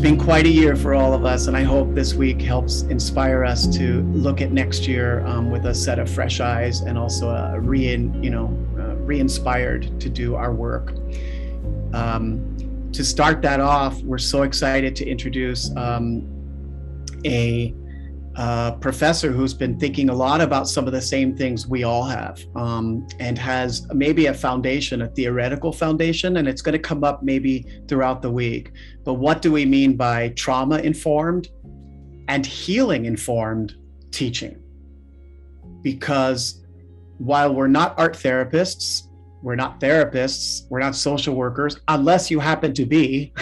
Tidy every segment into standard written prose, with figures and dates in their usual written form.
been quite a year for all of us, and I hope this week helps inspire us to look at next year with a set of fresh eyes and also re-inspired to do our work. To start that off, we're so excited to introduce a professor who's been thinking a lot about some of the same things we all have, and has maybe a foundation, a theoretical foundation, and it's going to come up maybe throughout the week. But what do we mean by trauma-informed and healing-informed teaching? Because while we're not art therapists, we're not therapists, we're not social workers, unless you happen to be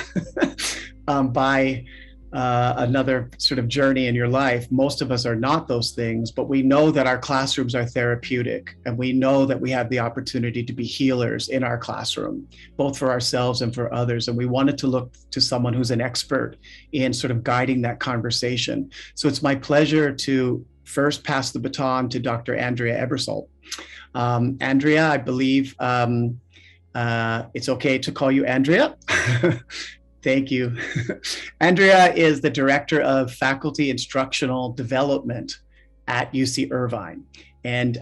by another sort of journey in your life. Most of us are not those things, but we know that our classrooms are therapeutic, and we know that we have the opportunity to be healers in our classroom, both for ourselves and for others. And we wanted to look to someone who's an expert in sort of guiding that conversation. So it's my pleasure to first pass the baton to Dr. Andrea Aebersold. Andrea, I believe it's okay to call you Andrea. Thank you. Andrea is the Director of Faculty Instructional Development at UC Irvine. And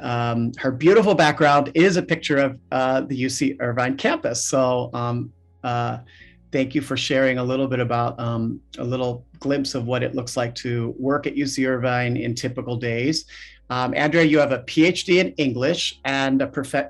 her beautiful background is a picture of the UC Irvine campus. So thank you for sharing a little bit about a little glimpse of what it looks like to work at UC Irvine in typical days. Andrea, you have a PhD in English, and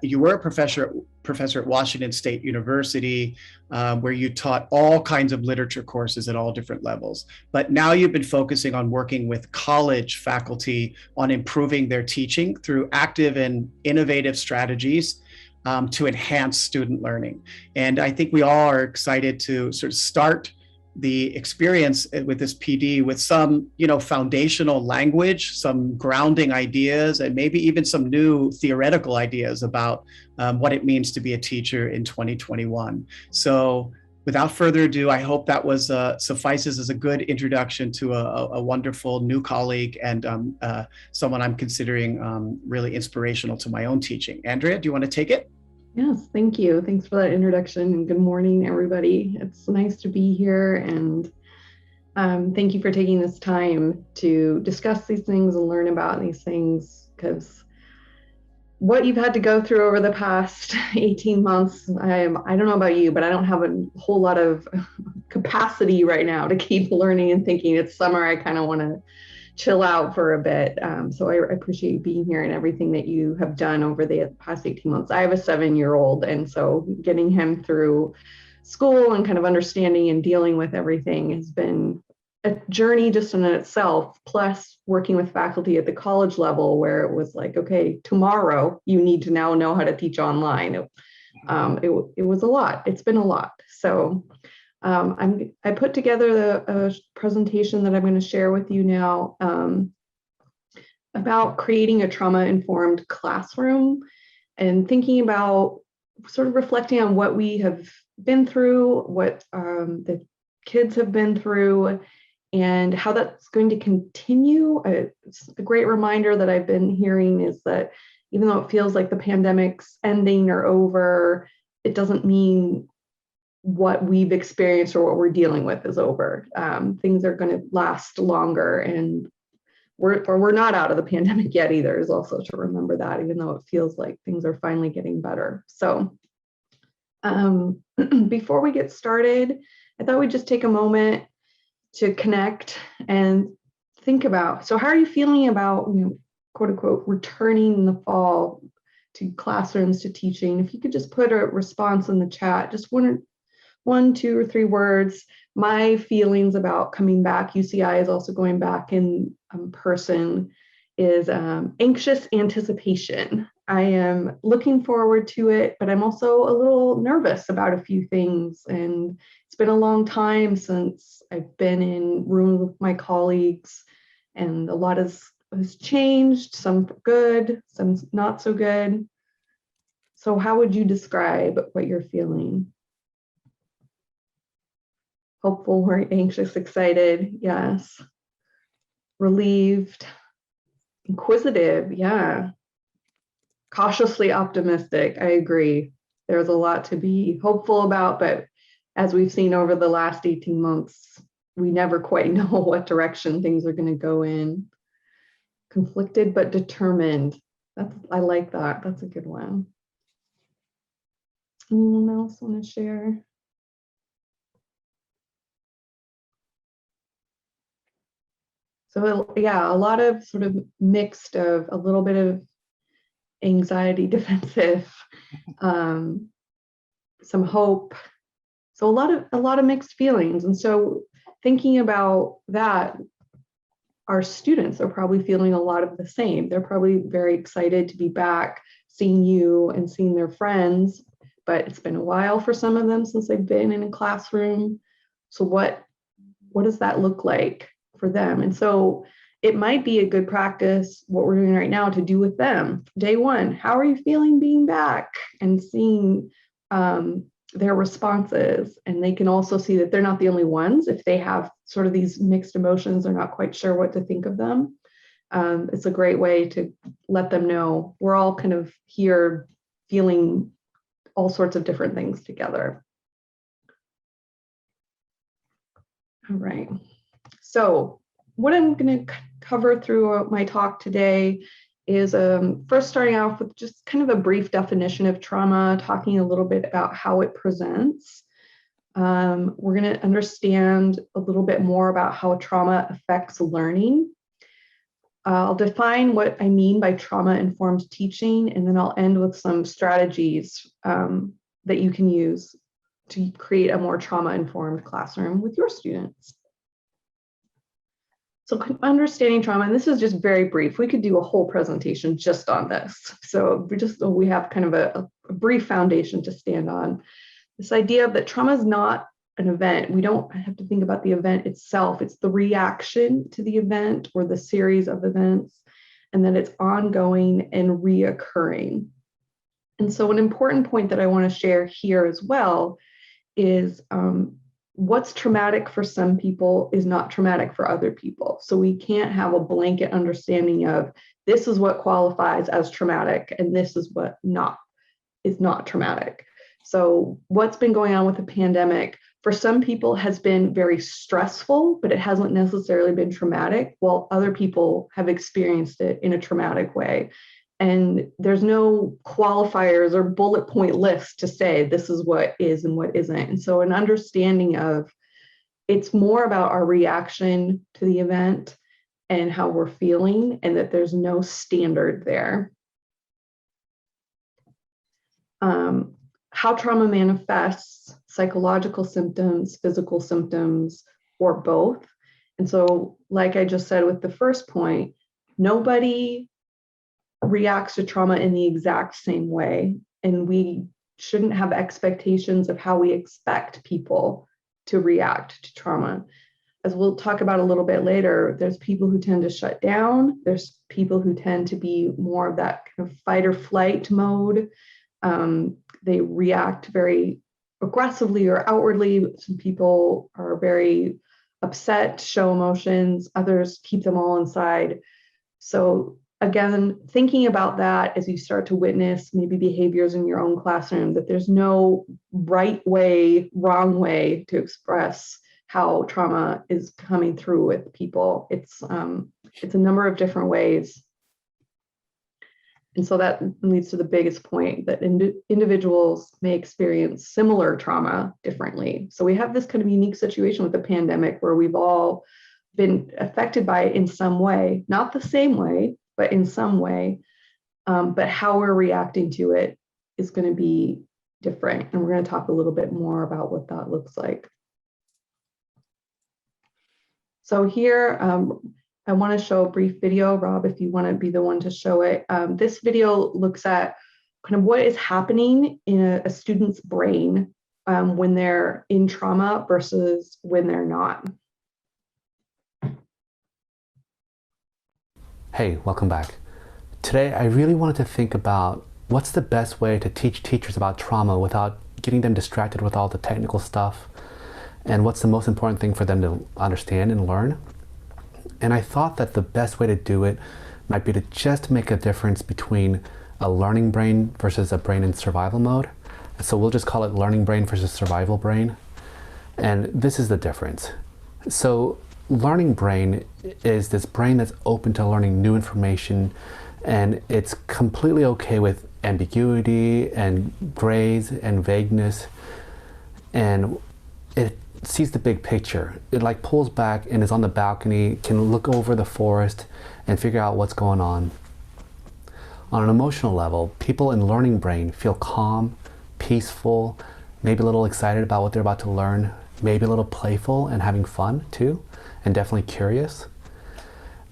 you were a professor at Washington State University, where you taught all kinds of literature courses at all different levels. But now you've been focusing on working with college faculty on improving their teaching through active and innovative strategies to enhance student learning. And I think we all are excited to sort of start the experience with this PD with some, foundational language, some grounding ideas, and maybe even some new theoretical ideas about what it means to be a teacher in 2021. So without further ado, I hope that was suffices as a good introduction to a wonderful new colleague and someone I'm considering really inspirational to my own teaching. Andrea, do you want to take it? Yes, thank you. Thanks for that introduction, and good morning, everybody. It's nice to be here, and thank you for taking this time to discuss these things and learn about these things, because what you've had to go through over the past 18 months, I don't know about you, but I don't have a whole lot of capacity right now to keep learning and thinking. It's summer, I kind of want to chill out for a bit. So I appreciate you being here and everything that you have done over the past 18 months. I have a 7-year-old, and so getting him through school and kind of understanding and dealing with everything has been a journey just in itself, plus working with faculty at the college level where it was like, okay, tomorrow you need to now know how to teach online. It was a lot. It's been a lot. So I put together a presentation that I'm going to share with you now about creating a trauma-informed classroom and thinking about sort of reflecting on what we have been through, what the kids have been through, and how that's going to continue. It's a great reminder that I've been hearing is that even though it feels like the pandemic's ending or over, it doesn't mean what we've experienced or what we're dealing with is over. Things are going to last longer, and we're not out of the pandemic yet either, is also to remember that, even though it feels like things are finally getting better. So before we get started, I thought we'd just take a moment to connect and think about, so how are you feeling about, quote unquote, returning in the fall to classrooms, to teaching? If you could just put a response in the chat, just one, 2 or 3 words. My feelings about coming back, UCI is also going back in person, is anxious anticipation. I am looking forward to it, but I'm also a little nervous about a few things. And it's been a long time since I've been in rooms with my colleagues, and a lot has changed, some good, some not so good. So how would you describe what you're feeling? Hopeful, worried, anxious, excited, yes. Relieved, inquisitive, yeah. Cautiously optimistic, I agree. There's a lot to be hopeful about, but as we've seen over the last 18 months, we never quite know what direction things are going to go in. Conflicted but determined. I like that. That's a good one. Anyone else want to share? So yeah, a lot of sort of mixed of a little bit of anxiety, defensive, some hope. So a lot of mixed feelings. And so thinking about that, our students are probably feeling a lot of the same. They're probably very excited to be back, seeing you and seeing their friends, but it's been a while for some of them since they've been in a classroom. So what does that look like for them? And so it might be a good practice, what we're doing right now, to do with them. Day one, how are you feeling being back? And seeing their responses. And they can also see that they're not the only ones. If they have sort of these mixed emotions, they're not quite sure what to think of them. It's a great way to let them know we're all kind of here feeling all sorts of different things together. All right. So what I'm going to cover through my talk today is first starting off with just kind of a brief definition of trauma, talking a little bit about how it presents. We're going to understand a little bit more about how trauma affects learning. I'll define what I mean by trauma-informed teaching, and then I'll end with some strategies that you can use to create a more trauma-informed classroom with your students. So understanding trauma, and this is just very brief. We could do a whole presentation just on this. So we have kind of a brief foundation to stand on. This idea that trauma is not an event. We don't have to think about the event itself. It's the reaction to the event or the series of events, and that it's ongoing and reoccurring. And so an important point that I want to share here as well is what's traumatic for some people is not traumatic for other people. So we can't have a blanket understanding of this is what qualifies as traumatic and this is what is not traumatic. So what's been going on with the pandemic for some people has been very stressful, but it hasn't necessarily been traumatic, while other people have experienced it in a traumatic way. And there's no qualifiers or bullet point list to say this is what is and what isn't. And so an understanding of it's more about our reaction to the event and how we're feeling, and that there's no standard there. How trauma manifests, psychological symptoms, physical symptoms, or both. And so, like I just said with the first point, nobody reacts to trauma in the exact same way. And we shouldn't have expectations of how we expect people to react to trauma. As we'll talk about a little bit later, there's people who tend to shut down. There's people who tend to be more of that kind of fight or flight mode. They react very aggressively or outwardly. Some people are very upset, show emotions. Others keep them all inside. So again, thinking about that as you start to witness maybe behaviors in your own classroom, that there's no right way, wrong way to express how trauma is coming through with people. It's a number of different ways. And so that leads to the biggest point, that individuals may experience similar trauma differently. So we have this kind of unique situation with the pandemic where we've all been affected by it in some way, not the same way, but in some way. But how we're reacting to it is going to be different. And we're going to talk a little bit more about what that looks like. So here, I want to show a brief video. Rob, if you want to be the one to show it. This video looks at kind of what is happening in a student's brain when they're in trauma versus when they're not. Hey, welcome back. Today, I really wanted to think about what's the best way to teach teachers about trauma without getting them distracted with all the technical stuff, and what's the most important thing for them to understand and learn. And I thought that the best way to do it might be to just make a difference between a learning brain versus a brain in survival mode. So we'll just call it learning brain versus survival brain. And this is the difference. So learning brain is this brain that's open to learning new information, and it's completely okay with ambiguity and grays and vagueness, and it sees the big picture. It like pulls back and is on the balcony, can look over the forest and figure out what's going on. On an emotional level, people in learning brain feel calm, peaceful, maybe a little excited about what they're about to learn, maybe a little playful and having fun too, and definitely curious.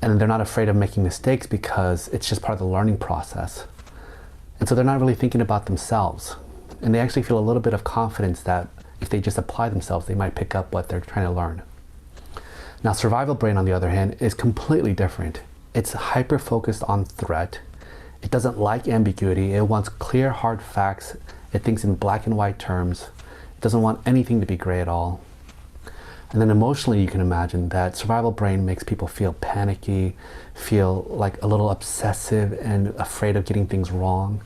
And they're not afraid of making mistakes because it's just part of the learning process. And so they're not really thinking about themselves. And they actually feel a little bit of confidence that if they just apply themselves, they might pick up what they're trying to learn. Now, survival brain, on the other hand, is completely different. It's hyper-focused on threat. It doesn't like ambiguity. It wants clear, hard facts. It thinks in black and white terms. It doesn't want anything to be gray at all. And then emotionally, you can imagine that survival brain makes people feel panicky, feel like a little obsessive and afraid of getting things wrong.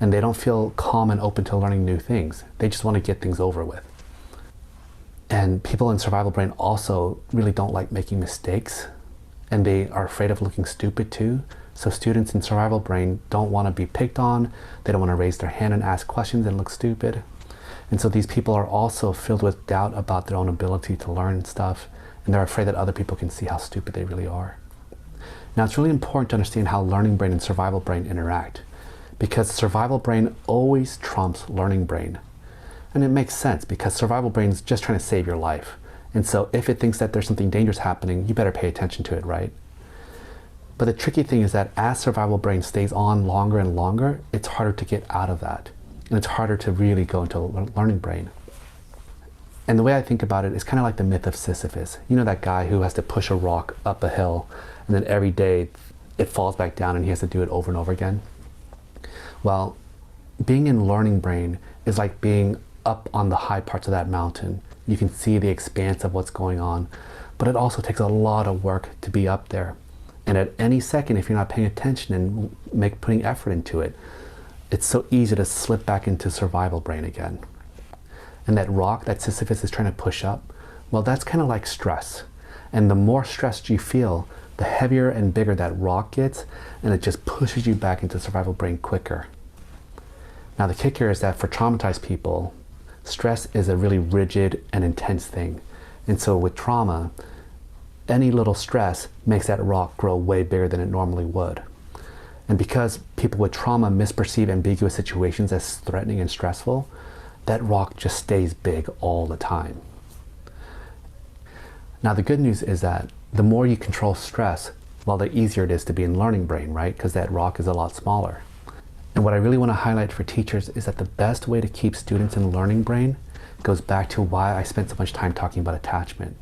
And they don't feel calm and open to learning new things. They just want to get things over with. And people in survival brain also really don't like making mistakes, and they are afraid of looking stupid too. So students in survival brain don't want to be picked on. They don't want to raise their hand and ask questions and look stupid. And so these people are also filled with doubt about their own ability to learn stuff, and they're afraid that other people can see how stupid they really are. Now, it's really important to understand how learning brain and survival brain interact, because survival brain always trumps learning brain. And it makes sense because survival brain is just trying to save your life. And so if it thinks that there's something dangerous happening, you better pay attention to it, right? But the tricky thing is that as survival brain stays on longer and longer, it's harder to get out of that. And it's harder to really go into learning brain. And the way I think about it is kind of like the myth of Sisyphus. You know, that guy who has to push a rock up a hill, and then every day it falls back down and he has to do it over and over again. Well, being in learning brain is like being up on the high parts of that mountain. You can see the expanse of what's going on, but it also takes a lot of work to be up there. And at any second, if you're not paying attention and putting effort into it, it's so easy to slip back into survival brain again. And that rock that Sisyphus is trying to push up, well, that's kind of like stress. And the more stressed you feel, the heavier and bigger that rock gets, and it just pushes you back into survival brain quicker. Now, the kicker is that for traumatized people, stress is a really rigid and intense thing. And so with trauma, any little stress makes that rock grow way bigger than it normally would. And because people with trauma misperceive ambiguous situations as threatening and stressful, that rock just stays big all the time. Now, the good news is that the more you control stress, well, the easier it is to be in learning brain, right? Because that rock is a lot smaller. And what I really want to highlight for teachers is that the best way to keep students in learning brain goes back to why I spent so much time talking about attachment.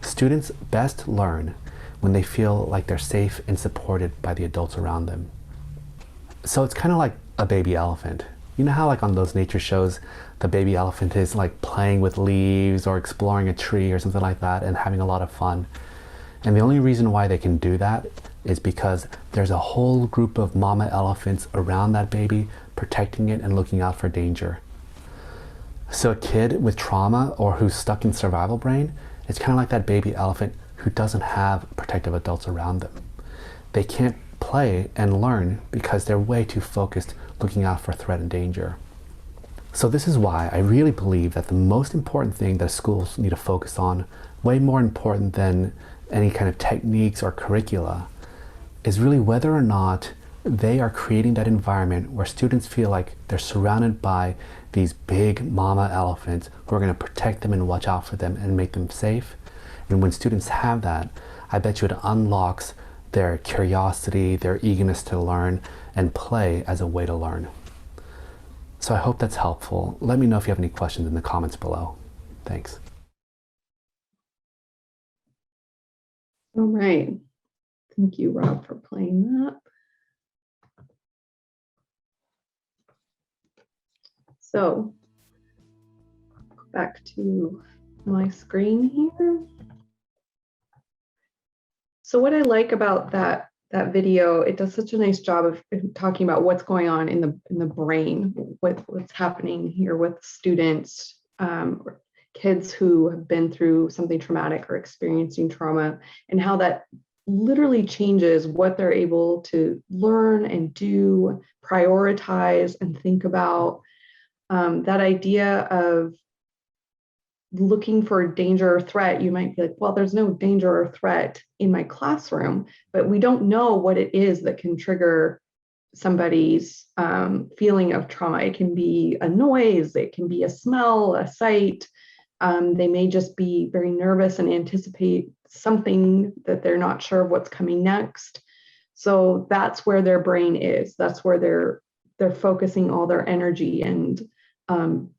Students best learn when they feel like they're safe and supported by the adults around them. So it's kind of like a baby elephant. You know how like on those nature shows, the baby elephant is like playing with leaves or exploring a tree or something like that and having a lot of fun. And the only reason why they can do that is because there's a whole group of mama elephants around that baby protecting it and looking out for danger. So a kid with trauma or who's stuck in survival brain, it's kind of like that baby elephant who doesn't have protective adults around them. They can't play and learn because they're way too focused looking out for threat and danger. So this is why I really believe that the most important thing that schools need to focus on, way more important than any kind of techniques or curricula, is really whether or not they are creating that environment where students feel like they're surrounded by these big mama elephants who are going to protect them and watch out for them and make them safe. And when students have that, I bet you it unlocks their curiosity, their eagerness to learn, and play as a way to learn. So I hope that's helpful. Let me know if you have any questions in the comments below. Thanks. All right. Thank you, Rob, for playing that. So back to my screen here. So what I like about that video, it does such a nice job of talking about what's going on in the brain, what's happening here with students. kids who have been through something traumatic or experiencing trauma, and how that literally changes what they're able to learn and do, prioritize, and think about. That idea of looking for danger or threat, you might be like, well, there's no danger or threat in my classroom, but we don't know what it is that can trigger somebody's feeling of trauma. It can be a noise, it can be a smell, a sight. They may just be very nervous and anticipate something that they're not sure of what's coming next. So that's where their brain is. That's where they're focusing all their energy. And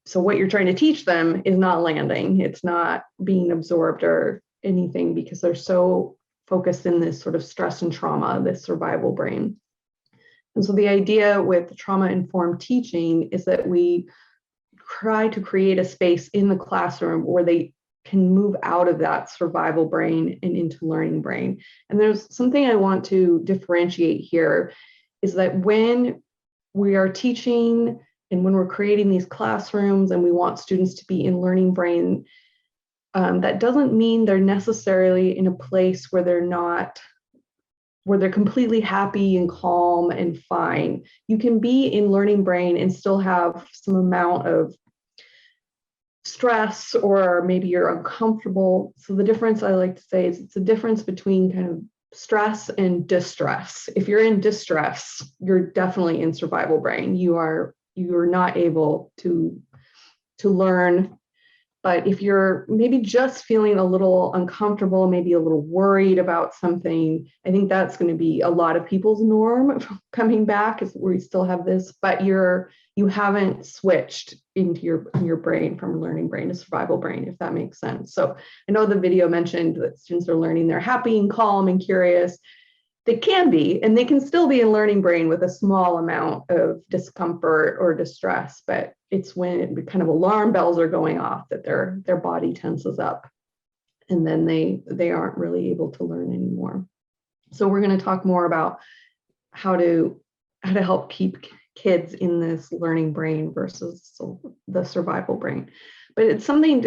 so what you're trying to teach them is not landing. It's not being absorbed or anything, because they're so focused in this sort of stress and trauma, this survival brain. And so the idea with trauma-informed teaching is that we try to create a space in the classroom where they can move out of that survival brain and into learning brain. And there's something I want to differentiate here, is that when we are teaching and when we're creating these classrooms and we want students to be in learning brain, that doesn't mean they're necessarily in a place where they're completely happy and calm and fine. You can be in learning brain and still have some amount of stress, or maybe you're uncomfortable. So the difference I like to say is it's a difference between kind of stress and distress. If you're in distress, you're definitely in survival brain. You're not able to learn. But if you're maybe just feeling a little uncomfortable, maybe a little worried about something, I think that's going to be a lot of people's norm coming back, is where you still have this, but you haven't switched into your brain from learning brain to survival brain, if that makes sense. So I know the video mentioned that students are learning, they're happy and calm and curious. They can be, and they can still be in learning brain with a small amount of discomfort or distress, but it's when kind of alarm bells are going off that their body tenses up, and then they aren't really able to learn anymore. So we're going to talk more about how to help keep kids in this learning brain versus the survival brain. But it's something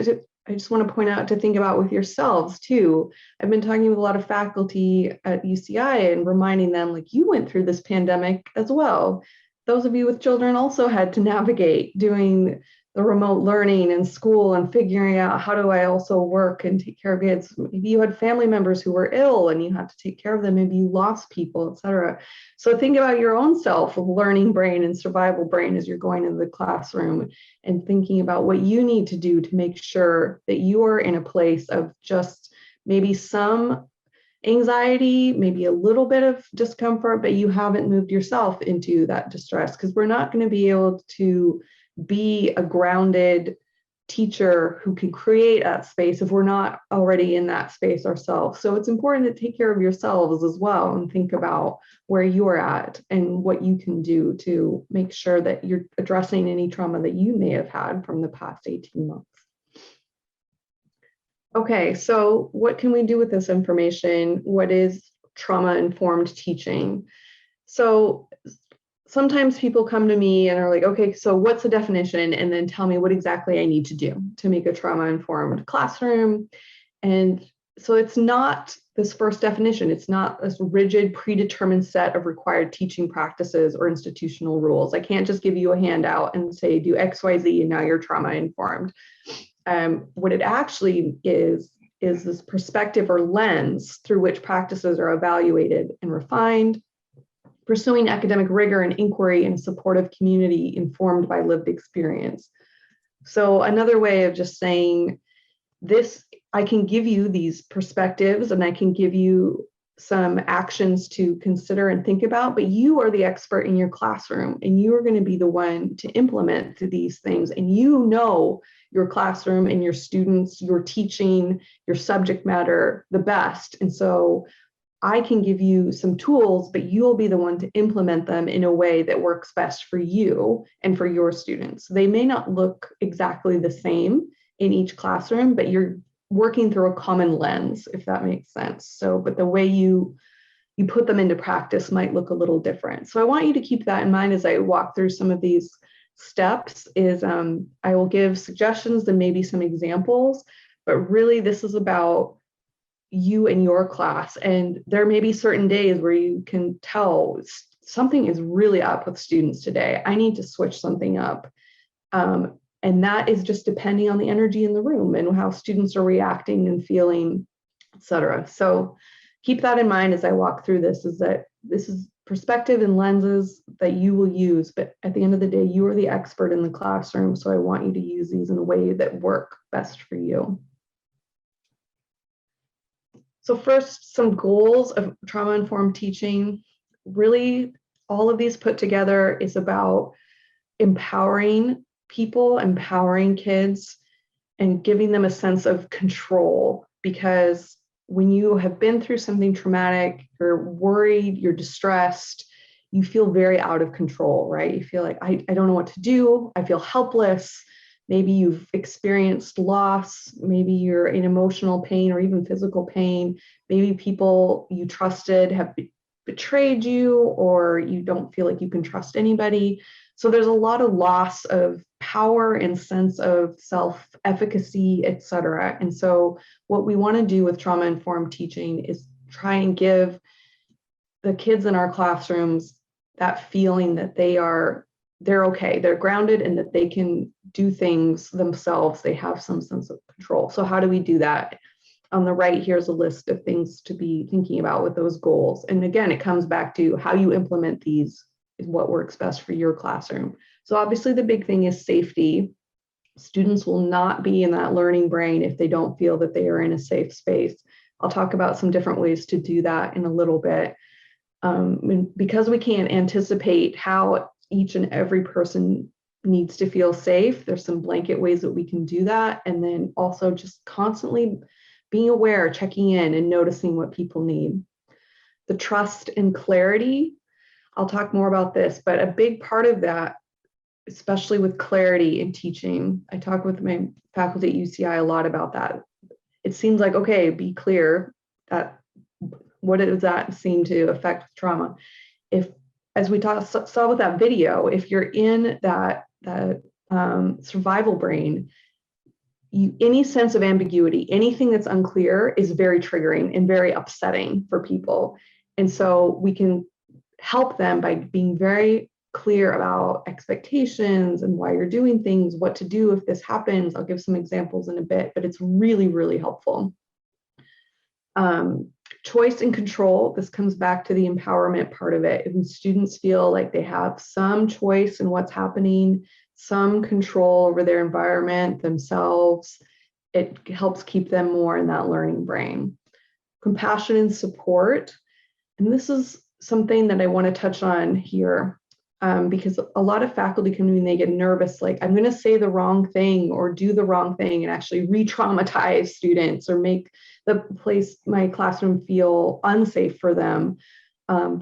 I just want to point out to think about with yourselves too. I've been talking with a lot of faculty at UCI and reminding them, like, you went through this pandemic as well. Those of you with children also had to navigate doing the remote learning in school and figuring out, how do I also work and take care of kids? Maybe you had family members who were ill and you had to take care of them. Maybe you lost people, et cetera. So think about your own self of learning brain and survival brain as you're going into the classroom, and thinking about what you need to do to make sure that you are in a place of just maybe some anxiety, maybe a little bit of discomfort, but you haven't moved yourself into that distress, because we're not going to be able to be a grounded teacher who can create that space if we're not already in that space ourselves. So it's important to take care of yourselves as well and think about where you are at and what you can do to make sure that you're addressing any trauma that you may have had from the past 18 months. Okay, so what can we do with this information? What is trauma-informed teaching? So sometimes people come to me and are like, okay, so what's the definition? And then tell me what exactly I need to do to make a trauma-informed classroom. And so it's not this first definition. It's not this rigid, predetermined set of required teaching practices or institutional rules. I can't just give you a handout and say, do X, Y, Z, and now you're trauma-informed. What it actually is this perspective or lens through which practices are evaluated and refined, pursuing academic rigor and inquiry in a supportive community informed by lived experience. So another way of just saying this, I can give you these perspectives and I can give you some actions to consider and think about, but you are the expert in your classroom and you are going to be the one to implement these things. And you know your classroom and your students, your teaching, your subject matter the best. And so I can give you some tools, but you'll be the one to implement them in a way that works best for you and for your students. They may not look exactly the same in each classroom, but you're working through a common lens, if that makes sense. So, but the way you put them into practice might look a little different. So I want you to keep that in mind as I walk through some of these steps is I will give suggestions and maybe some examples, but really this is about you and your class. And there may be certain days where you can tell something is really up with students today. I need to switch something up. And that is just depending on the energy in the room and how students are reacting and feeling, et cetera. So keep that in mind as I walk through this, is that this is perspective and lenses that you will use, but at the end of the day, you are the expert in the classroom. So I want you to use these in a way that work best for you. So first, some goals of trauma-informed teaching. Really, all of these put together is about empowering people, empowering kids, and giving them a sense of control. Because when you have been through something traumatic, you're worried, you're distressed, you feel very out of control, right? You feel like, I don't know what to do. I feel helpless. Maybe you've experienced loss. Maybe you're in emotional pain or even physical pain. Maybe people you trusted have betrayed you, or you don't feel like you can trust anybody. So there's a lot of loss of power and sense of self-efficacy, et cetera. And so what we want to do with trauma-informed teaching is try and give the kids in our classrooms that feeling that they're okay, they're grounded, and that they can do things themselves. They have some sense of control. So how do we do that? On the right, here's a list of things to be thinking about with those goals. And again, it comes back to how you implement these is what works best for your classroom. So obviously the big thing is safety. Students will not be in that learning brain if they don't feel that they are in a safe space. I'll talk about some different ways to do that in a little bit. Because we can't anticipate how each and every person needs to feel safe, there's some blanket ways that we can do that. And then also just constantly being aware, checking in, and noticing what people need. The trust and clarity, I'll talk more about this, but a big part of that, especially with clarity in teaching, I talk with my faculty at UCI a lot about that. It seems like, okay, be clear. What does that seem to affect trauma? If, as we saw with that video, if you're in that survival brain, any sense of ambiguity, anything that's unclear is very triggering and very upsetting for people. And so we can help them by being very clear about expectations and why you're doing things, what to do if this happens. I'll give some examples in a bit, but it's really, really helpful. Choice and control, this comes back to the empowerment part of it. When students feel like they have some choice in what's happening, some control over their environment, themselves, it helps keep them more in that learning brain. Compassion and support, and this is something that I want to touch on here, because a lot of faculty come to me and they get nervous, like, I'm going to say the wrong thing or do the wrong thing and actually re-traumatize students or make my classroom feel unsafe for them.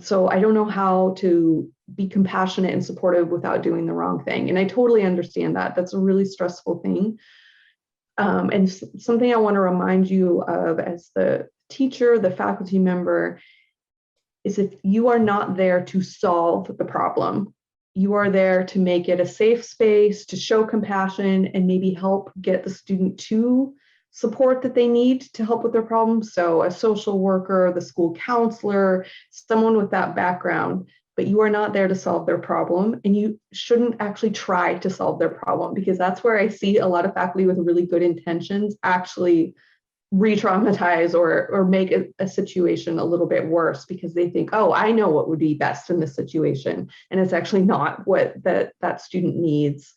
So I don't know how to be compassionate and supportive without doing the wrong thing. And I totally understand that. That's a really stressful thing. And something I want to remind you of as the teacher, the faculty member, is if you are not there to solve the problem, you are there to make it a safe space, to show compassion, and maybe help get the student to support that they need to help with their problems. So a social worker, the school counselor, someone with that background, but you are not there to solve their problem, and you shouldn't actually try to solve their problem, because that's where I see a lot of faculty with really good intentions actually re-traumatize or make a situation a little bit worse, because they think, oh, I know what would be best in this situation, and it's actually not what that student needs.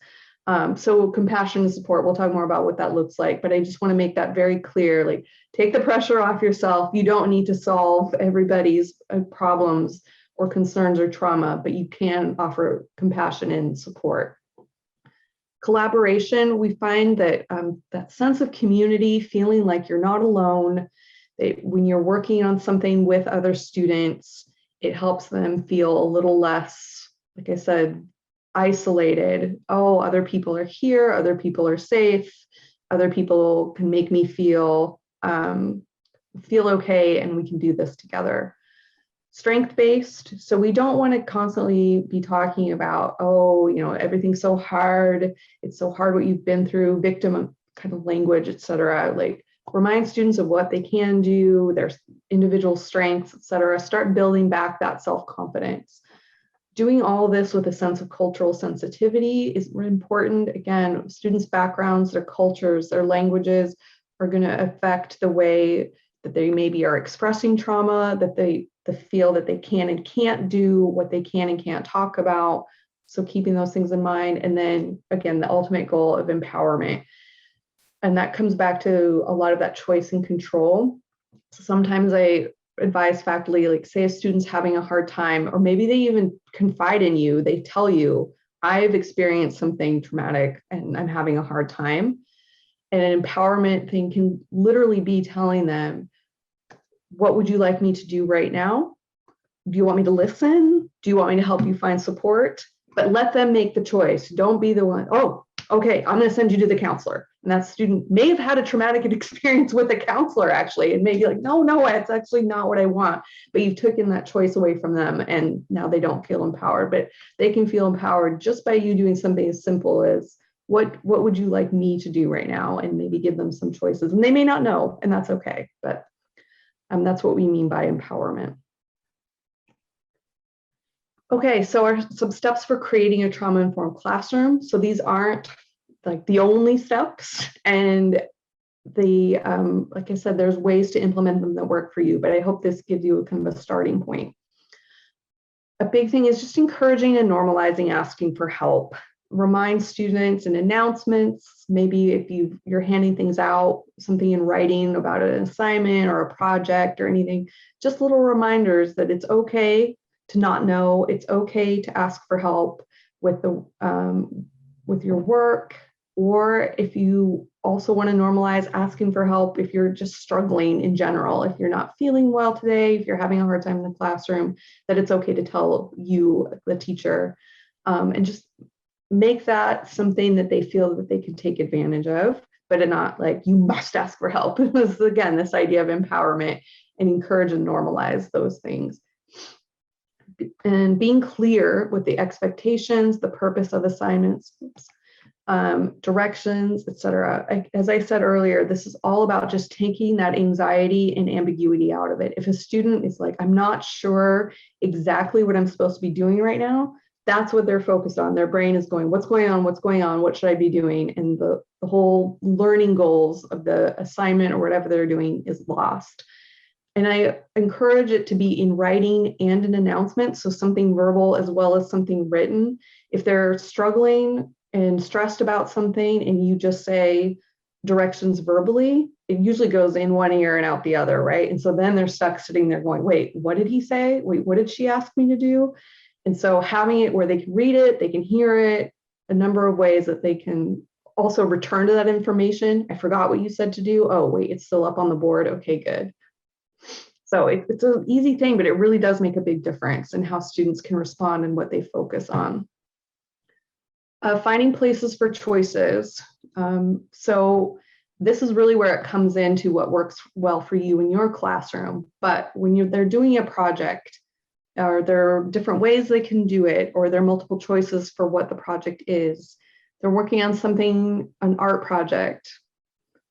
So compassion and support, we'll talk more about what that looks like, but I just want to make that very clear. Like, take the pressure off yourself. You don't need to solve everybody's problems or concerns or trauma, but you can offer compassion and support. Collaboration, we find that that sense of community, feeling like you're not alone, that when you're working on something with other students, it helps them feel a little less, like I said, isolated. Oh, other people are here, other people are safe, other people can make me feel okay, and we can do this together. strength-based. So we don't want to constantly be talking about, oh, everything's so hard. It's so hard what you've been through, victim kind of language, et cetera. Like, remind students of what they can do, their individual strengths, et cetera. Start building back that self-confidence. Doing all of this with a sense of cultural sensitivity is important. Again, students' backgrounds, their cultures, their languages are going to affect the way that they maybe are expressing trauma, that they feel that they can and can't do, what they can and can't talk about. So keeping those things in mind. And then again, the ultimate goal of empowerment. And that comes back to a lot of that choice and control. So sometimes I advise faculty, like, say a student's having a hard time, or maybe they even confide in you, they tell you, I've experienced something traumatic and I'm having a hard time. And an empowerment thing can literally be telling them, what would you like me to do right now? Do you want me to listen? Do you want me to help you find support? But let them make the choice. Don't be the one, oh, okay, I'm going to send you to the counselor. And that student may have had a traumatic experience with a counselor, actually, and maybe like, no, it's actually not what I want. But you've taken that choice away from them, and now they don't feel empowered. But they can feel empowered just by you doing something as simple as, what would you like me to do right now? And maybe give them some choices. And they may not know, and that's okay. But that's what we mean by empowerment. Okay, so some steps for creating a trauma-informed classroom. So these aren't like the only steps, and like I said, there's ways to implement them that work for you, but I hope this gives you a kind of a starting point. A big thing is just encouraging and normalizing asking for help. Remind students in announcements, maybe if you're handing things out, something in writing about an assignment or a project or anything, just little reminders that it's okay to not know, it's okay to ask for help with your work, or if you also want to normalize asking for help if you're just struggling in general, if you're not feeling well today, if you're having a hard time in the classroom, that it's okay to tell you, the teacher, and just make that something that they feel that they can take advantage of, but not like you must ask for help. This is, again, this idea of empowerment, and encourage and normalize those things. And being clear with the expectations, the purpose of assignments, directions, etc. As I said earlier, this is all about just taking that anxiety and ambiguity out of it. If a student is like, I'm not sure exactly what I'm supposed to be doing right now, that's what they're focused on. Their brain is going, what's going on? What's going on? What should I be doing? And the whole learning goals of the assignment or whatever they're doing is lost. And I encourage it to be in writing and an announcement, so something verbal as well as something written. If they're struggling and stressed about something and you just say directions verbally, it usually goes in one ear and out the other, right? And so then they're stuck sitting there going, wait, what did he say? Wait, what did she ask me to do? And so having it where they can read it, they can hear it, a number of ways that they can also return to that information. I forgot what you said to do. Oh, wait, it's still up on the board. Okay, good. So it's an easy thing, but it really does make a big difference in how students can respond and what they focus on. Finding places for choices. So this is really where it comes into what works well for you in your classroom. But when they're doing a project, or there are different ways they can do it, or there are multiple choices for what the project is. They're working on something, an art project.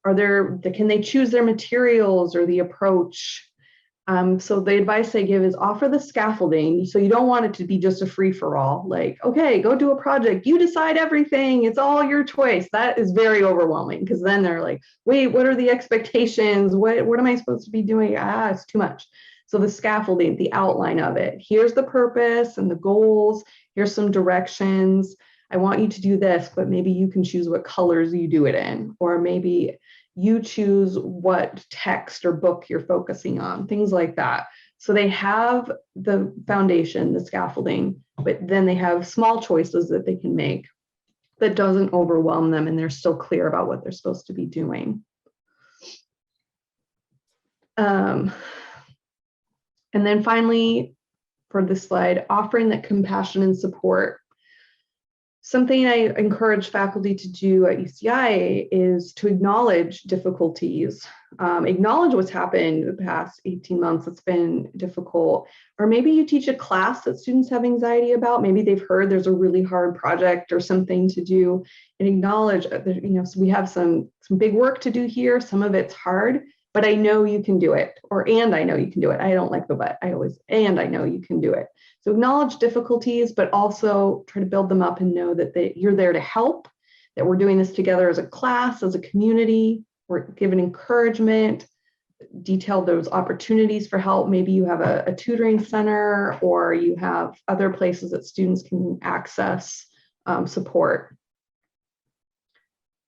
Can they choose their materials or the approach? So the advice I give is offer the scaffolding. So you don't want it to be just a free-for-all, like, okay, go do a project, you decide everything, it's all your choice. That is very overwhelming, because then they're like, wait, what are the expectations? What am I supposed to be doing? It's too much. So the scaffolding, the outline of it. Here's the purpose and the goals. Here's some directions. I want you to do this, but maybe you can choose what colors you do it in, or maybe you choose what text or book you're focusing on, things like that. So they have the foundation, the scaffolding, but then they have small choices that they can make that doesn't overwhelm them, and they're still clear about what they're supposed to be doing. And then finally, for this slide, offering that compassion and support. Something I encourage faculty to do at UCI is to acknowledge difficulties, acknowledge what's happened the past 18 months that's been difficult. Or maybe you teach a class that students have anxiety about. Maybe they've heard there's a really hard project or something to do, and acknowledge that, so we have some big work to do here. Some of it's hard, but I know you can do it. And I know you can do it. I don't like the but. And I know you can do it. So acknowledge difficulties, but also try to build them up and know that you're there to help, that we're doing this together as a class, as a community. We're giving encouragement, detail those opportunities for help. Maybe you have a tutoring center, or you have other places that students can access support.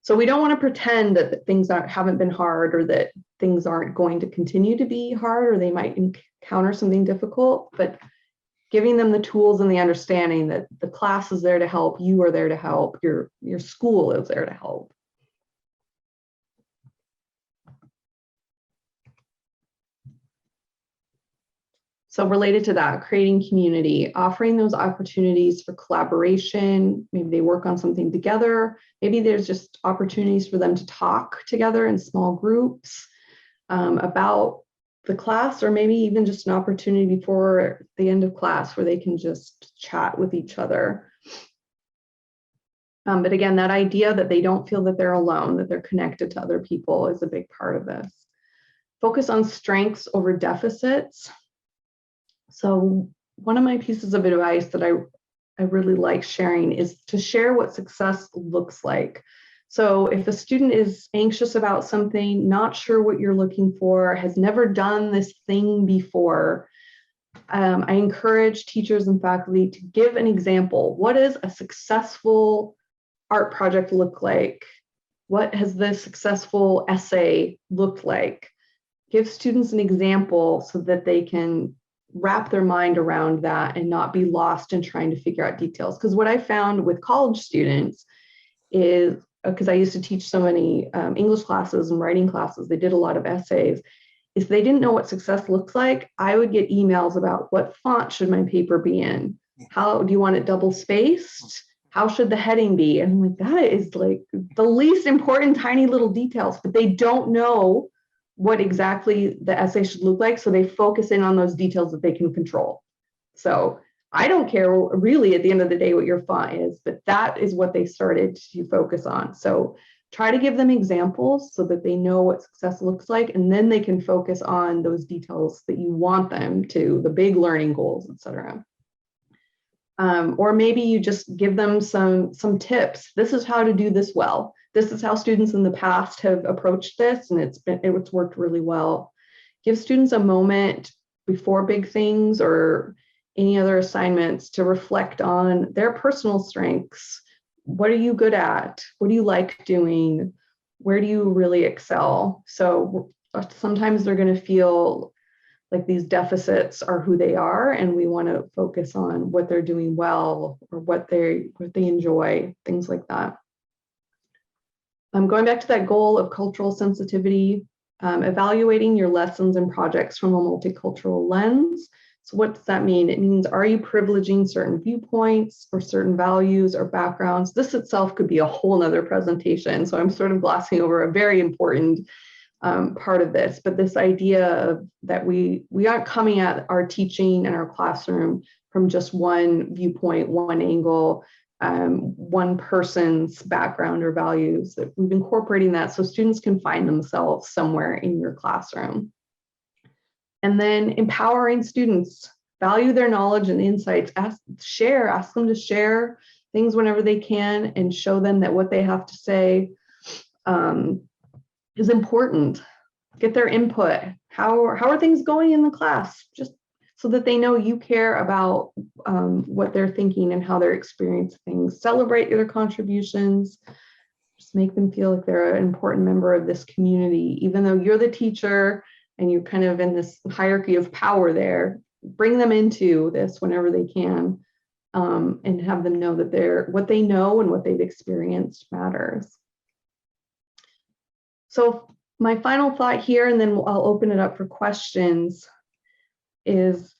So we don't want to pretend that things haven't been hard, or that things aren't going to continue to be hard, or they might encounter something difficult, but giving them the tools and the understanding that the class is there to help, you are there to help, your school is there to help. So related to that, creating community, offering those opportunities for collaboration. Maybe they work on something together. Maybe there's just opportunities for them to talk together in small groups about the class, or maybe even just an opportunity before the end of class where they can just chat with each other. But again, that idea that they don't feel that they're alone, that they're connected to other people, is a big part of this. Focus on strengths over deficits. So one of my pieces of advice that I really like sharing is to share what success looks like. So if a student is anxious about something, not sure what you're looking for, has never done this thing before, I encourage teachers and faculty to give an example. What does a successful art project look like? What has the successful essay looked like? Give students an example so that they can wrap their mind around that and not be lost in trying to figure out details. Because what I found with college students is, because I used to teach so many English classes and writing classes, they did a lot of essays, is they didn't know what success looks like. I would get emails about what font should my paper be in? How do you want it double spaced? How should the heading be? And I'm like, that is like the least important tiny little details, but they don't know what exactly the essay should look like. So they focus in on those details that they can control. So I don't care really at the end of the day what your font is, but that is what they started to focus on. So try to give them examples so that they know what success looks like, and then they can focus on those details that you want them to, the big learning goals, etc. Or maybe you just give them some tips. This is how to do this well. This is how students in the past have approached this, and it's worked really well. Give students a moment before big things or any other assignments to reflect on their personal strengths. What are you good at? What do you like doing? Where do you really excel? So sometimes they're going to feel like these deficits are who they are, and we want to focus on what they're doing well or what they enjoy, things like that. Going back to that goal of cultural sensitivity, evaluating your lessons and projects from a multicultural lens. So what does that mean? It means, are you privileging certain viewpoints or certain values or backgrounds? This itself could be a whole nother presentation. So I'm sort of glossing over a very important part of this, but this idea that we aren't coming at our teaching and our classroom from just one viewpoint, one angle, one person's background or values, that we've incorporating that so students can find themselves somewhere in your classroom. And then empowering students, value their knowledge and insights, ask them to share things whenever they can, and show them that what they have to say is important. Get their input. How are things going in the class? Just so that they know you care about what they're thinking and how they're experiencing things. Celebrate their contributions. Just make them feel like they're an important member of this community, even though you're the teacher and you're kind of in this hierarchy of power there. Bring them into this whenever they can, and have them know that what they know and what they've experienced matters. So my final thought here, and then I'll open it up for questions, is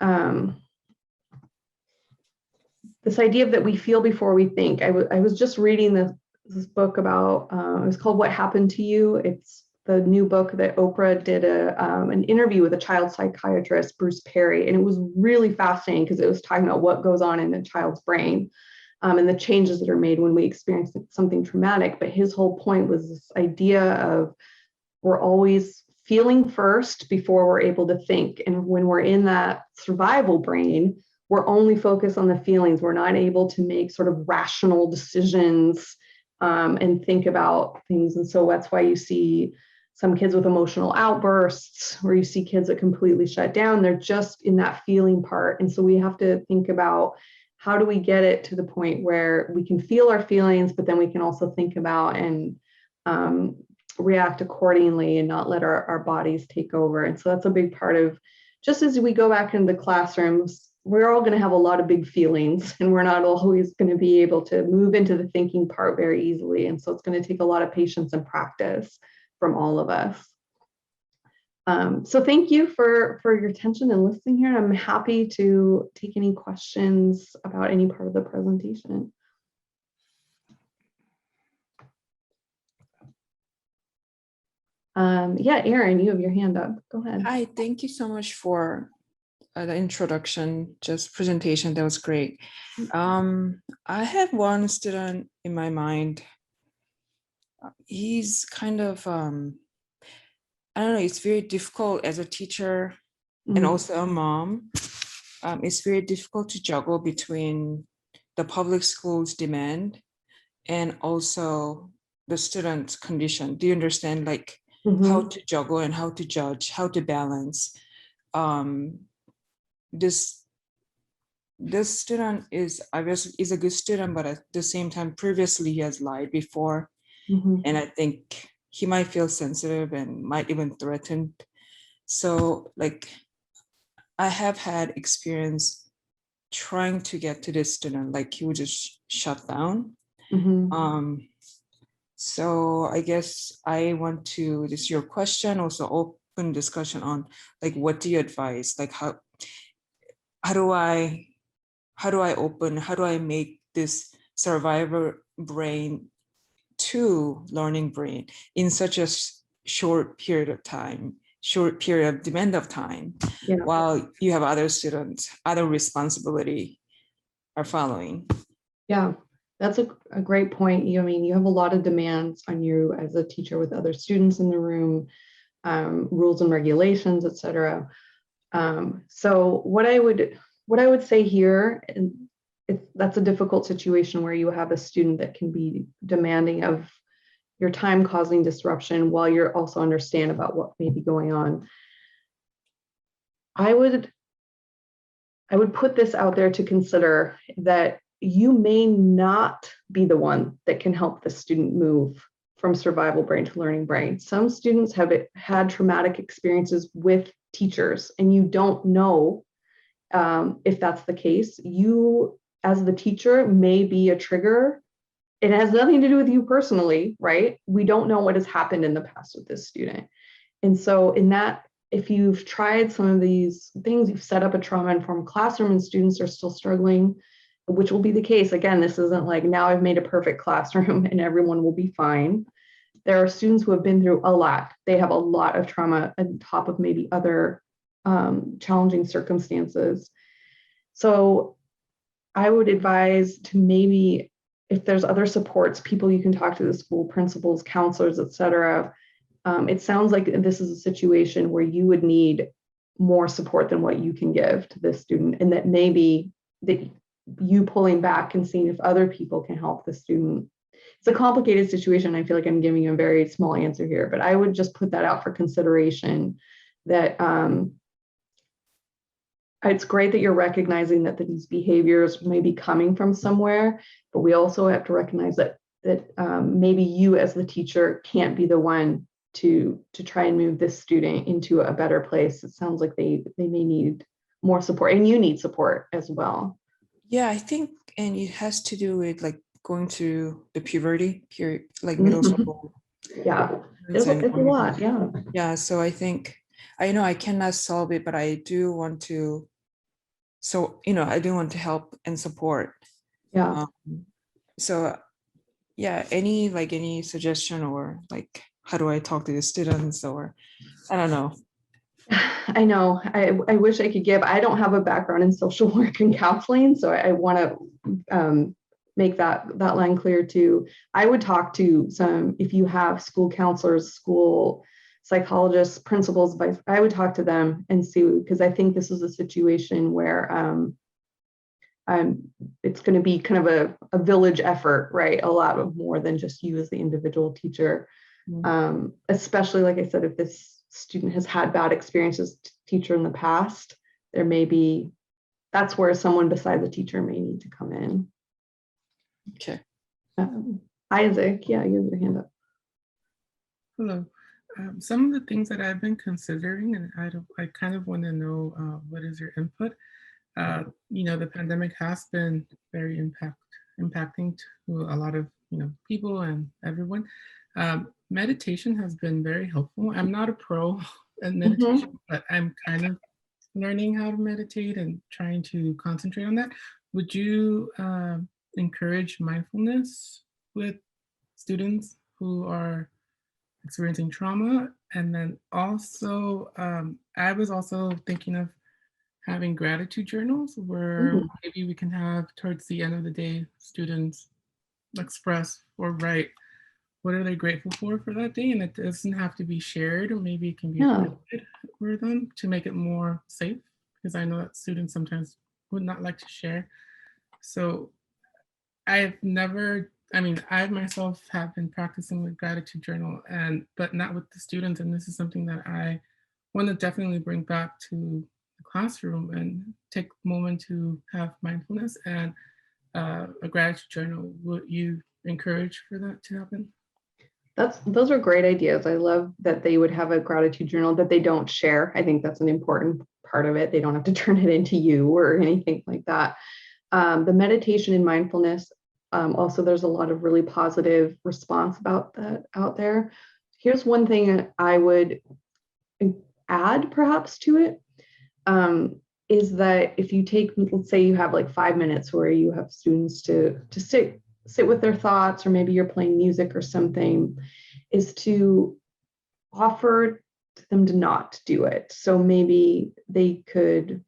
this idea that we feel before we think. I was just reading this book about, it was called What Happened to You. It's the new book that Oprah did an interview with a child psychiatrist, Bruce Perry, and it was really fascinating because it was talking about what goes on in a child's brain and the changes that are made when we experience something traumatic. But his whole point was this idea of we're always feeling first before we're able to think. And when we're in that survival brain, we're only focused on the feelings. We're not able to make sort of rational decisions and think about things. And so that's why you see some kids with emotional outbursts, or you see kids that completely shut down. They're just in that feeling part. And so we have to think about, how do we get it to the point where we can feel our feelings, but then we can also think about and react accordingly and not let our bodies take over. And so that's a big part of, just as we go back into the classrooms, we're all going to have a lot of big feelings, and we're not always going to be able to move into the thinking part very easily. And so it's going to take a lot of patience and practice from all of us. So thank you for your attention and listening here. I'm happy to take any questions about any part of the presentation. Yeah, Erin, you have your hand up. Go ahead. Hi, thank you so much for the introduction, just presentation. That was great. I have one student in my mind. He's kind of, I don't know, it's very difficult as a teacher and also a mom. It's very difficult to juggle between the public school's demand and also the student's condition. Do you understand, like, how to juggle and how to judge, how to balance? This student is obviously is a good student, but at the same time, previously he has lied before. And I think he might feel sensitive and might even threatened. So, like, I have had experience trying to get to this student, like he would just shut down. So I guess I want to, this is your question, also open discussion on, like, what do you advise? Like, how do I make this survivor brain to learning brain in such a short period of time, short period of demand of time, while you have other students, other responsibility are following? Yeah, that's a great point. I mean, you have a lot of demands on you as a teacher with other students in the room, rules and regulations, et cetera. So what I would say here, and that's a difficult situation where you have a student that can be demanding of your time, causing disruption while you're also understand about what may be going on. I would put this out there to consider that you may not be the one that can help the student move from survival brain to learning brain. Some students have had traumatic experiences with teachers, and you don't know if that's the case. You, as the teacher, may be a trigger. It has nothing to do with you personally, right? We don't know what has happened in the past with this student. And so in that, if you've tried some of these things, you've set up a trauma-informed classroom and students are still struggling, which will be the case. Again, this isn't like, now I've made a perfect classroom and everyone will be fine. There are students who have been through a lot. They have a lot of trauma on top of maybe other challenging circumstances. So I would advise to maybe, if there's other supports, people you can talk to, the school principals, counselors, et cetera. It sounds like this is a situation where you would need more support than what you can give to this student, and that maybe that you pulling back and seeing if other people can help the student. It's a complicated situation. I feel like I'm giving you a very small answer here, but I would just put that out for consideration, that it's great that you're recognizing that these behaviors may be coming from somewhere, but we also have to recognize that maybe you as the teacher can't be the one to try and move this student into a better place. It sounds like they may need more support, and you need support as well. Yeah, I think, and it has to do with like going through the puberty period, like middle school. Yeah, it's a lot. Yeah, so I think, I know I cannot solve it, but I do want to, so, I do want to help and support Yeah. So yeah, any suggestion, or like how do I talk to the students, or I don't know. I know. I wish I could give. I don't have a background in social work and counseling, so I want to make that line clear too. I would talk to some, if you have school counselors, school psychologists, principals, I would talk to them and see, because I think this is a situation where it's going to be kind of a village effort, right? A lot of more than just you as the individual teacher. Especially, like I said, if this student has had bad experiences with teacher in the past, that's where someone beside the teacher may need to come in. Okay. Isaac, yeah, you have your hand up. Hello. Some of the things that I've been considering, and I kind of want to know what is your input. The pandemic has been very impacting to a lot of people and everyone. Meditation has been very helpful. I'm not a pro at meditation, but I'm kind of learning how to meditate and trying to concentrate on that. Would you encourage mindfulness with students who are experiencing trauma? And then also, I was also thinking of having gratitude journals where maybe we can have towards the end of the day, students express or write what are they grateful for that day, and it doesn't have to be shared, or maybe it can be private for them to make it more safe, because I know that students sometimes would not like to share. So I myself have been practicing with gratitude journal, but not with the students, and this is something that I want to definitely bring back to the classroom and take a moment to have mindfulness and a gratitude journal. Would you encourage for that to happen? Those are great ideas. I love that they would have a gratitude journal that they don't share. I think that's an important part of it. They don't have to turn it into you or anything like that. The meditation and mindfulness, also there's a lot of really positive response about that out there. Here's one thing I would add perhaps to it, is that if you take, let's say you have like 5 minutes where you have students to sit with their thoughts, or maybe you're playing music or something, is to offer them to not do it. So maybe they could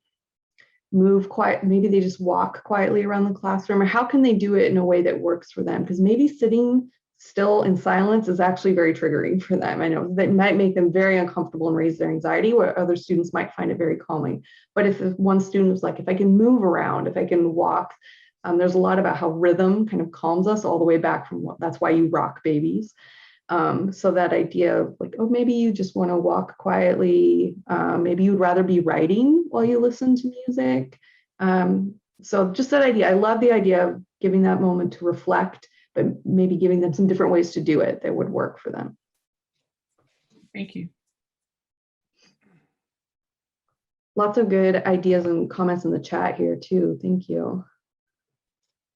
move quiet, maybe they just walk quietly around the classroom, or how can they do it in a way that works for them? Because maybe sitting still in silence is actually very triggering for them. I know that might make them very uncomfortable and raise their anxiety, where other students might find it very calming. But if one student was like, if I can move around, if I can walk, there's a lot about how rhythm kind of calms us all the way back from that's why you rock babies. So that idea of like, oh, maybe you just want to walk quietly. Maybe you'd rather be writing while you listen to music. So just that idea. I love the idea of giving that moment to reflect, but maybe giving them some different ways to do it that would work for them. Thank you. Lots of good ideas and comments in the chat here too. Thank you.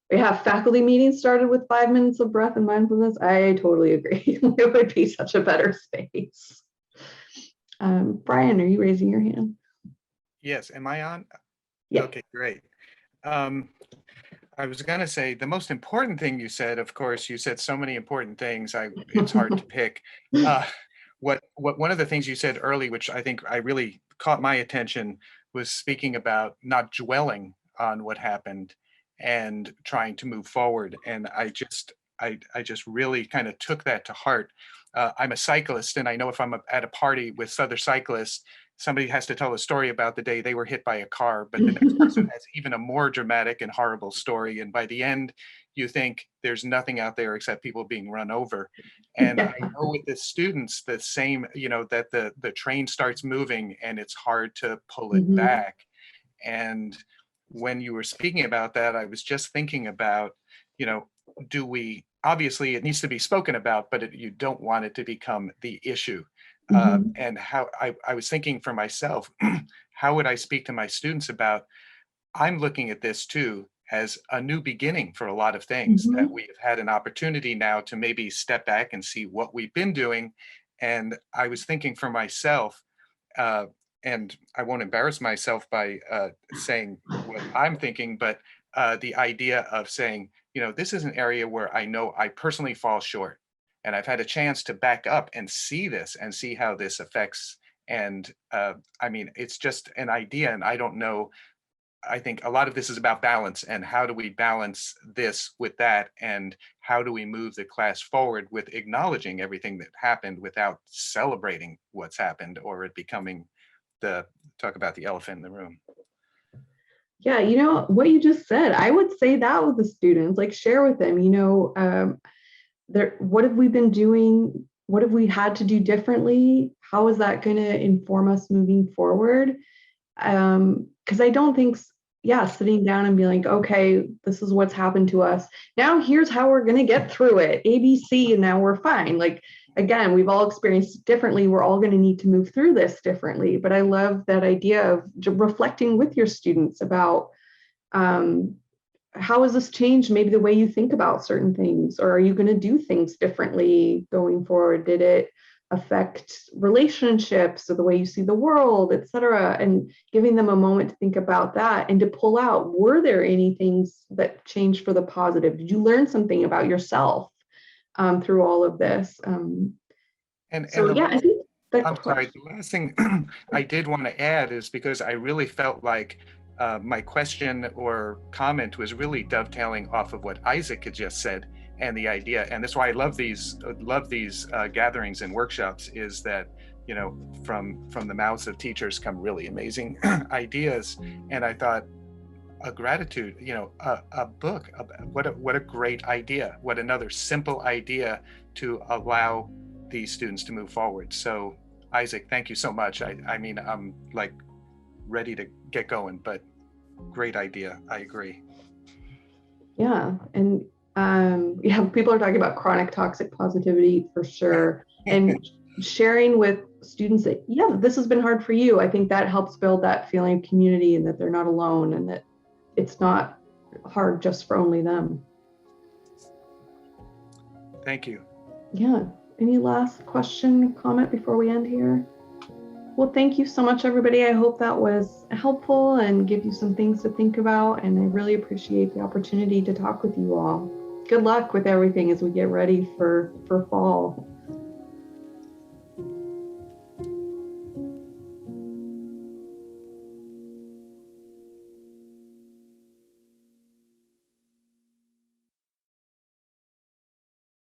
We have faculty meetings started with 5 minutes of breath and mindfulness. I totally agree. It would be such a better space. Brian, are you raising your hand? Yes, am I on? Yeah. Okay, great. I was going to say the most important thing you said, of course, you said so many important things. It's hard to pick. One of the things you said early, which I think I really caught my attention, was speaking about not dwelling on what happened and trying to move forward. And I just really kind of took that to heart. I'm a cyclist, and I know if I'm at a party with other cyclists, somebody has to tell a story about the day they were hit by a car, but the next person has even a more dramatic and horrible story. And by the end, you think there's nothing out there except people being run over. And I know with the students, the same, that the train starts moving and it's hard to pull it back. And when you were speaking about that, I was just thinking about, obviously it needs to be spoken about, but you don't want it to become the issue. And how I was thinking for myself, how would I speak to my students about, I'm looking at this too as a new beginning for a lot of things, that we have had an opportunity now to maybe step back and see what we've been doing. And I was thinking for myself, and I won't embarrass myself by saying what I'm thinking, but the idea of saying, this is an area where I know I personally fall short. And I've had a chance to back up and see this and see how this affects. And I mean, it's just an idea. And I don't know. I think a lot of this is about balance, and how do we balance this with that, and how do we move the class forward with acknowledging everything that happened without celebrating what's happened, or it becoming talk about the elephant in the room. Yeah, what you just said, I would say that with the students, like share with them, what have we been doing? What have we had to do differently? How is that going to inform us moving forward? Because I don't think, sitting down and being like, okay, this is what's happened to us. Now here's how we're going to get through it, ABC, and now we're fine. Like, again, we've all experienced differently. We're all going to need to move through this differently. But I love that idea of reflecting with your students about how has this changed maybe the way you think about certain things, or are you going to do things differently going forward? Did it affect relationships or the way you see the world, et cetera? And giving them a moment to think about that and to pull out, were there any things that changed for the positive? Did you learn something about yourself through all of this? I think I'm sorry, the last thing I did want to add is, because I really felt like my question or comment was really dovetailing off of what Isaac had just said, and the idea, and that's why I love these gatherings and workshops, is that from the mouths of teachers come really amazing ideas. And I thought, a gratitude, a book, what a great idea, what another simple idea to allow these students to move forward. So Isaac, thank you so much. I mean, I'm like ready to get going, but great idea. I agree. Yeah. And people are talking about chronic toxic positivity for sure. And sharing with students that, this has been hard for you. I think that helps build that feeling of community, and that they're not alone, and that it's not hard just for only them. Thank you. Yeah. Any last question, comment before we end here? Well, thank you so much, everybody. I hope that was helpful and give you some things to think about. And I really appreciate the opportunity to talk with you all. Good luck with everything as we get ready for fall.